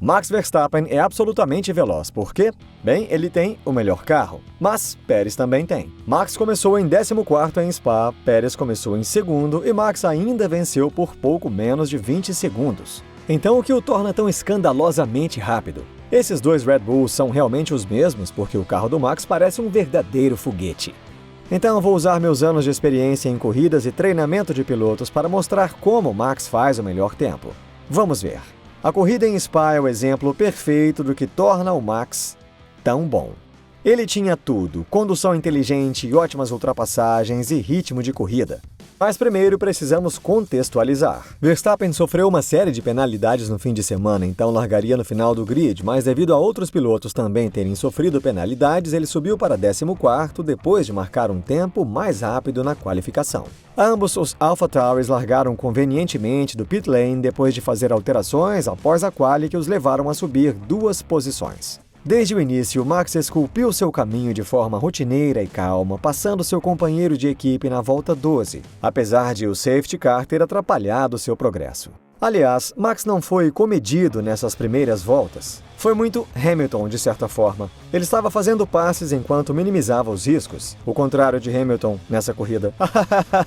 Max Verstappen é absolutamente veloz, por quê? Bem, ele tem o melhor carro, mas Pérez também tem. Max começou em 14º em Spa, Pérez começou em segundo e Max ainda venceu por pouco menos de 20 segundos. Então o que o torna tão escandalosamente rápido? Esses dois Red Bulls são realmente os mesmos porque o carro do Max parece um verdadeiro foguete. Então vou usar meus anos de experiência em corridas e treinamento de pilotos para mostrar como Max faz o melhor tempo. Vamos ver. A corrida em Spa é o exemplo perfeito do que torna o Max tão bom. Ele tinha tudo: condução inteligente, ótimas ultrapassagens e ritmo de corrida. Mas primeiro precisamos contextualizar. Verstappen sofreu uma série de penalidades no fim de semana, então largaria no final do grid, mas devido a outros pilotos também terem sofrido penalidades, ele subiu para 14º depois de marcar um tempo mais rápido na qualificação. Ambos os AlphaTauris largaram convenientemente do pit lane depois de fazer alterações após a quali que os levaram a subir 2 posições. Desde o início, Max esculpiu seu caminho de forma rotineira e calma, passando seu companheiro de equipe na volta 12, apesar de o safety car ter atrapalhado seu progresso. Aliás, Max não foi comedido nessas primeiras voltas. Foi muito Hamilton, de certa forma. Ele estava fazendo passes enquanto minimizava os riscos. O contrário de Hamilton nessa corrida.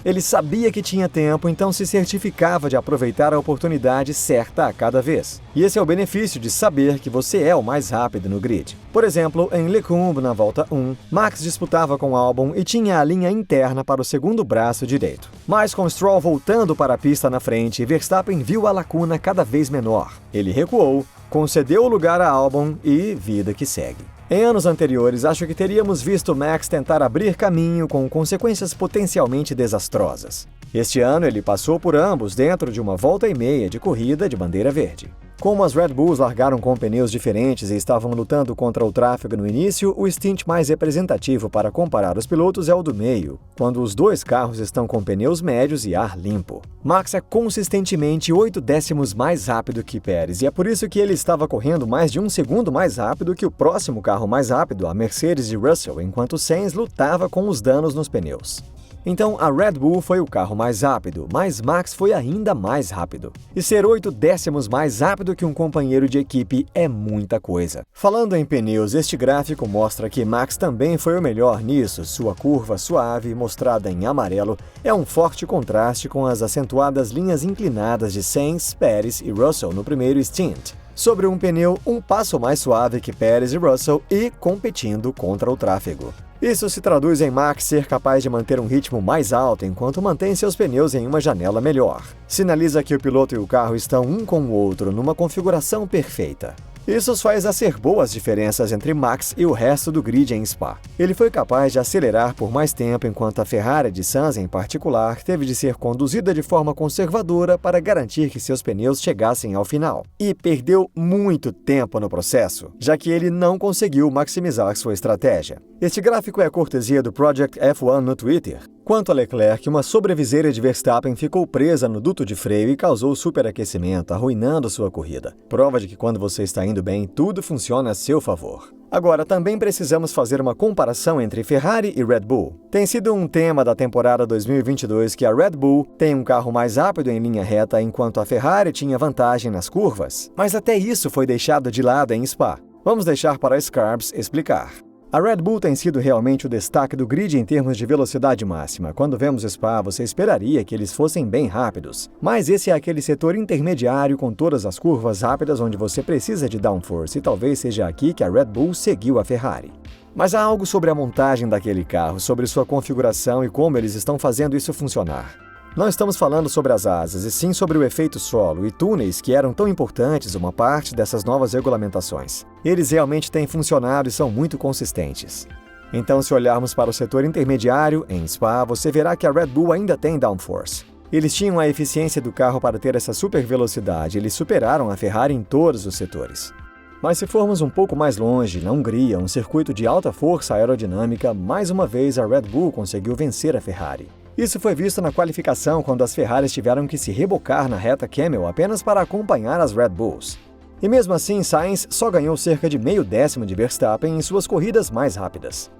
Ele sabia que tinha tempo, então se certificava de aproveitar a oportunidade certa a cada vez. E esse é o benefício de saber que você é o mais rápido no grid. Por exemplo, em Lecumbe, na volta 1, Max disputava com Albon e tinha a linha interna para o segundo braço direito. Mas com Stroll voltando para a pista na frente, Verstappen viu a lacuna cada vez menor. Ele recuou, concedeu o lugar a Albon e vida que segue. Em anos anteriores, acho que teríamos visto Max tentar abrir caminho com consequências potencialmente desastrosas. Este ano, ele passou por ambos dentro de uma volta e meia de corrida de bandeira verde. Como as Red Bulls largaram com pneus diferentes e estavam lutando contra o tráfego no início, o stint mais representativo para comparar os pilotos é o do meio, quando os dois carros estão com pneus médios e ar limpo. Max é consistentemente 8 décimos mais rápido que Pérez, e é por isso que ele estava correndo mais de 1 segundo mais rápido que o próximo carro mais rápido, a Mercedes de Russell, enquanto Sainz lutava com os danos nos pneus. Então, a Red Bull foi o carro mais rápido, mas Max foi ainda mais rápido. E ser 8 décimos mais rápido que um companheiro de equipe é muita coisa. Falando em pneus, este gráfico mostra que Max também foi o melhor nisso. Sua curva suave, mostrada em amarelo, é um forte contraste com as acentuadas linhas inclinadas de Sainz, Pérez e Russell no primeiro stint. Sobre um pneu um passo mais suave que Pérez e Russell e competindo contra o tráfego. Isso se traduz em Max ser capaz de manter um ritmo mais alto enquanto mantém seus pneus em uma janela melhor. Sinaliza que o piloto e o carro estão um com o outro numa configuração perfeita. Isso faz ser boas diferenças entre Max e o resto do grid em Spa. Ele foi capaz de acelerar por mais tempo enquanto a Ferrari de Sainz, em particular, teve de ser conduzida de forma conservadora para garantir que seus pneus chegassem ao final. E perdeu muito tempo no processo, já que ele não conseguiu maximizar sua estratégia. Este gráfico é cortesia do Project F1 no Twitter. Quanto a Leclerc, uma sobreviseira de Verstappen ficou presa no duto de freio e causou superaquecimento, arruinando sua corrida. Prova de que quando você está indo bem, tudo funciona a seu favor. Agora, também precisamos fazer uma comparação entre Ferrari e Red Bull. Tem sido um tema da temporada 2022 que a Red Bull tem um carro mais rápido em linha reta, enquanto a Ferrari tinha vantagem nas curvas. Mas até isso foi deixado de lado em Spa. Vamos deixar para Scarbs explicar. A Red Bull tem sido realmente o destaque do grid em termos de velocidade máxima. Quando vemos Spa, você esperaria que eles fossem bem rápidos. Mas esse é aquele setor intermediário com todas as curvas rápidas onde você precisa de downforce, e talvez seja aqui que a Red Bull seguiu a Ferrari. Mas há algo sobre a montagem daquele carro, sobre sua configuração e como eles estão fazendo isso funcionar. Não estamos falando sobre as asas, e sim sobre o efeito solo e túneis que eram tão importantes uma parte dessas novas regulamentações. Eles realmente têm funcionado e são muito consistentes. Então, se olharmos para o setor intermediário, em Spa, você verá que a Red Bull ainda tem downforce. Eles tinham a eficiência do carro para ter essa super velocidade, eles superaram a Ferrari em todos os setores. Mas se formos um pouco mais longe, na Hungria, um circuito de alta força aerodinâmica, mais uma vez a Red Bull conseguiu vencer a Ferrari. Isso foi visto na qualificação quando as Ferraris tiveram que se rebocar na reta Camel apenas para acompanhar as Red Bulls. E mesmo assim, Sainz só ganhou cerca de meio décimo de Verstappen em suas corridas mais rápidas.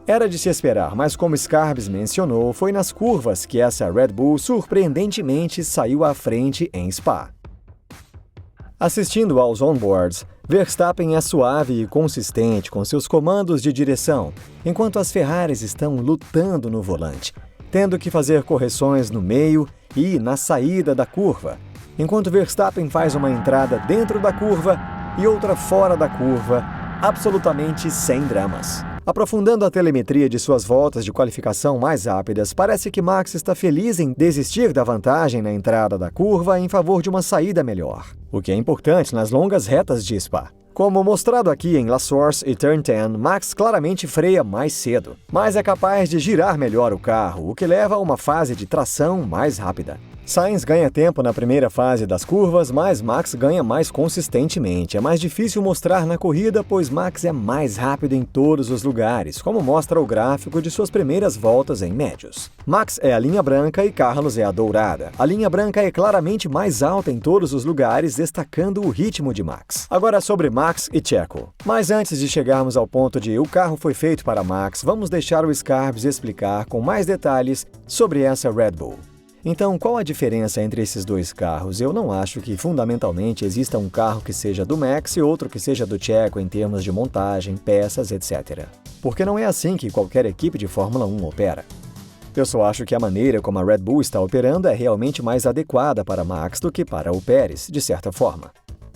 Era de se esperar, mas como Scarbs mencionou, foi nas curvas que essa Red Bull surpreendentemente saiu à frente em Spa. Assistindo aos onboards, Verstappen é suave e consistente com seus comandos de direção, enquanto as Ferraris estão lutando no volante, tendo que fazer correções no meio e na saída da curva, enquanto Verstappen faz uma entrada dentro da curva e outra fora da curva, absolutamente sem dramas. Aprofundando a telemetria de suas voltas de qualificação mais rápidas, parece que Max está feliz em desistir da vantagem na entrada da curva em favor de uma saída melhor, o que é importante nas longas retas de Spa. Como mostrado aqui em La Source e Turn 10, Max claramente freia mais cedo, mas é capaz de girar melhor o carro, o que leva a uma fase de tração mais rápida. Sainz ganha tempo na primeira fase das curvas, mas Max ganha mais consistentemente. É mais difícil mostrar na corrida, pois Max é mais rápido em todos os lugares, como mostra o gráfico de suas primeiras voltas em médios. Max é a linha branca e Carlos é a dourada. A linha branca é claramente mais alta em todos os lugares, destacando o ritmo de Max. Agora sobre Max e Checo. Mas antes de chegarmos ao ponto de o carro foi feito para Max, vamos deixar o Scarbs explicar com mais detalhes sobre essa Red Bull. Então, qual a diferença entre esses dois carros? Eu não acho que fundamentalmente exista um carro que seja do Max e outro que seja do Checo em termos de montagem, peças, etc. Porque não é assim que qualquer equipe de Fórmula 1 opera. Eu só acho que a maneira como a Red Bull está operando é realmente mais adequada para Max do que para o Pérez, de certa forma.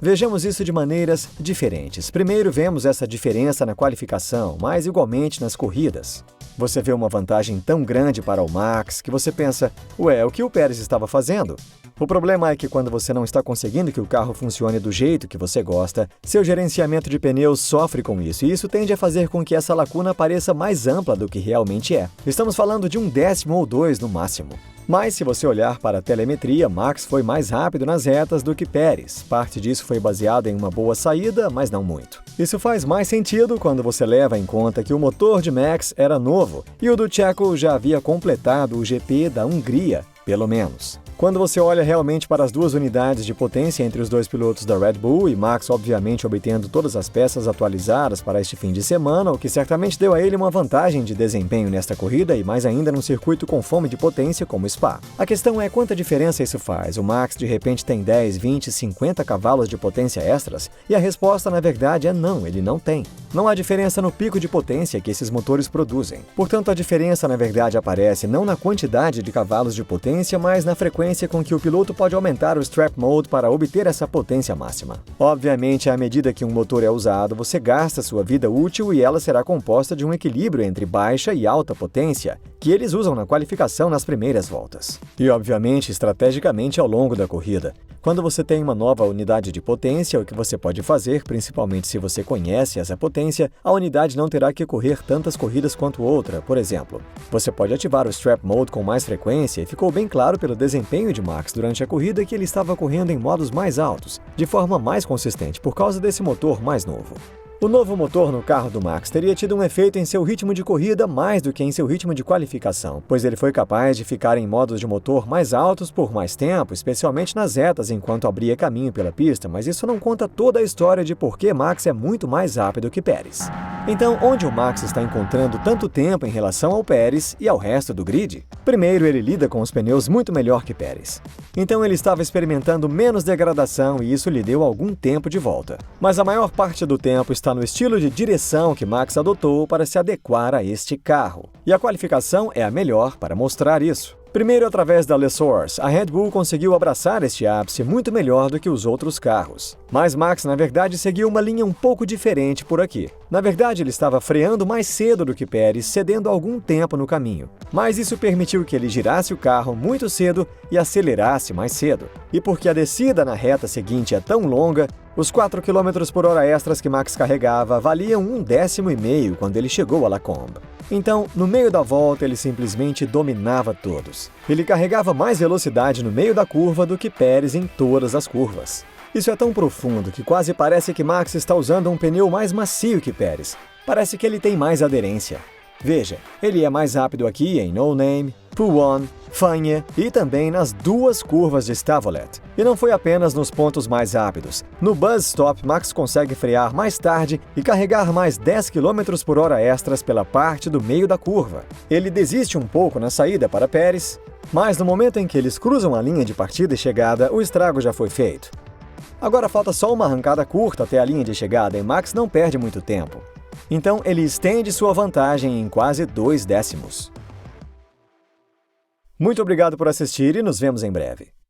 Vejamos isso de maneiras diferentes. Primeiro, vemos essa diferença na qualificação, mas igualmente nas corridas. Você vê uma vantagem tão grande para o Max que você pensa, ué, o que o Pérez estava fazendo? O problema é que quando você não está conseguindo que o carro funcione do jeito que você gosta, seu gerenciamento de pneus sofre com isso, e isso tende a fazer com que essa lacuna pareça mais ampla do que realmente é. Estamos falando de 1/10 ou 2 no máximo. Mas se você olhar para a telemetria, Max foi mais rápido nas retas do que Pérez. Parte disso foi baseado em uma boa saída, mas não muito. Isso faz mais sentido quando você leva em conta que o motor de Max era novo e o do Checo já havia completado o GP da Hungria, pelo menos. Quando você olha realmente para as duas unidades de potência entre os dois pilotos da Red Bull e Max obviamente obtendo todas as peças atualizadas para este fim de semana, o que certamente deu a ele uma vantagem de desempenho nesta corrida e mais ainda num circuito com fome de potência como Spa. A questão é quanta diferença isso faz. O Max de repente tem 10, 20, 50 cavalos de potência extras? E a resposta na verdade é não, ele não tem. Não há diferença no pico de potência que esses motores produzem. Portanto, a diferença na verdade aparece não na quantidade de cavalos de potência, mas na frequência com que o piloto pode aumentar o Strap Mode para obter essa potência máxima. Obviamente, à medida que um motor é usado, você gasta sua vida útil e ela será composta de um equilíbrio entre baixa e alta potência, que eles usam na qualificação nas primeiras voltas. E, obviamente, estrategicamente ao longo da corrida. Quando você tem uma nova unidade de potência, o que você pode fazer, principalmente se você conhece essa potência, a unidade não terá que correr tantas corridas quanto outra. Por exemplo, você pode ativar o Strap Mode com mais frequência e ficou bem claro pelo desempenho de Max durante a corrida que ele estava correndo em modos mais altos, de forma mais consistente, por causa desse motor mais novo. O novo motor no carro do Max teria tido um efeito em seu ritmo de corrida mais do que em seu ritmo de qualificação, pois ele foi capaz de ficar em modos de motor mais altos por mais tempo, especialmente nas retas enquanto abria caminho pela pista, mas isso não conta toda a história de por que Max é muito mais rápido que Pérez. Então, onde o Max está encontrando tanto tempo em relação ao Pérez e ao resto do grid? Primeiro, ele lida com os pneus muito melhor que Pérez. Então ele estava experimentando menos degradação e isso lhe deu algum tempo de volta. Mas a maior parte do tempo está no estilo de direção que Max adotou para se adequar a este carro. E a qualificação é a melhor para mostrar isso. Primeiro, através da Le Source, a Red Bull conseguiu abraçar este ápice muito melhor do que os outros carros. Mas Max, na verdade, seguiu uma linha um pouco diferente por aqui. Na verdade, ele estava freando mais cedo do que Pérez, cedendo algum tempo no caminho. Mas isso permitiu que ele girasse o carro muito cedo e acelerasse mais cedo. E porque a descida na reta seguinte é tão longa, os 4 km por hora extras que Max carregava valiam 1/10 quando ele chegou a Lacombe. Então, no meio da volta, ele simplesmente dominava todos. Ele carregava mais velocidade no meio da curva do que Pérez em todas as curvas. Isso é tão profundo que quase parece que Max está usando um pneu mais macio que Pérez. Parece que ele tem mais aderência. Veja, ele é mais rápido aqui em No Name, P1, Fagnes e também nas duas curvas de Stavolet. E não foi apenas nos pontos mais rápidos. No Buzz Stop, Max consegue frear mais tarde e carregar mais 10 km por hora extras pela parte do meio da curva. Ele desiste um pouco na saída para Pérez, mas no momento em que eles cruzam a linha de partida e chegada, o estrago já foi feito. Agora falta só uma arrancada curta até a linha de chegada e Max não perde muito tempo. Então ele estende sua vantagem em quase 2 décimos. Muito obrigado por assistir e nos vemos em breve.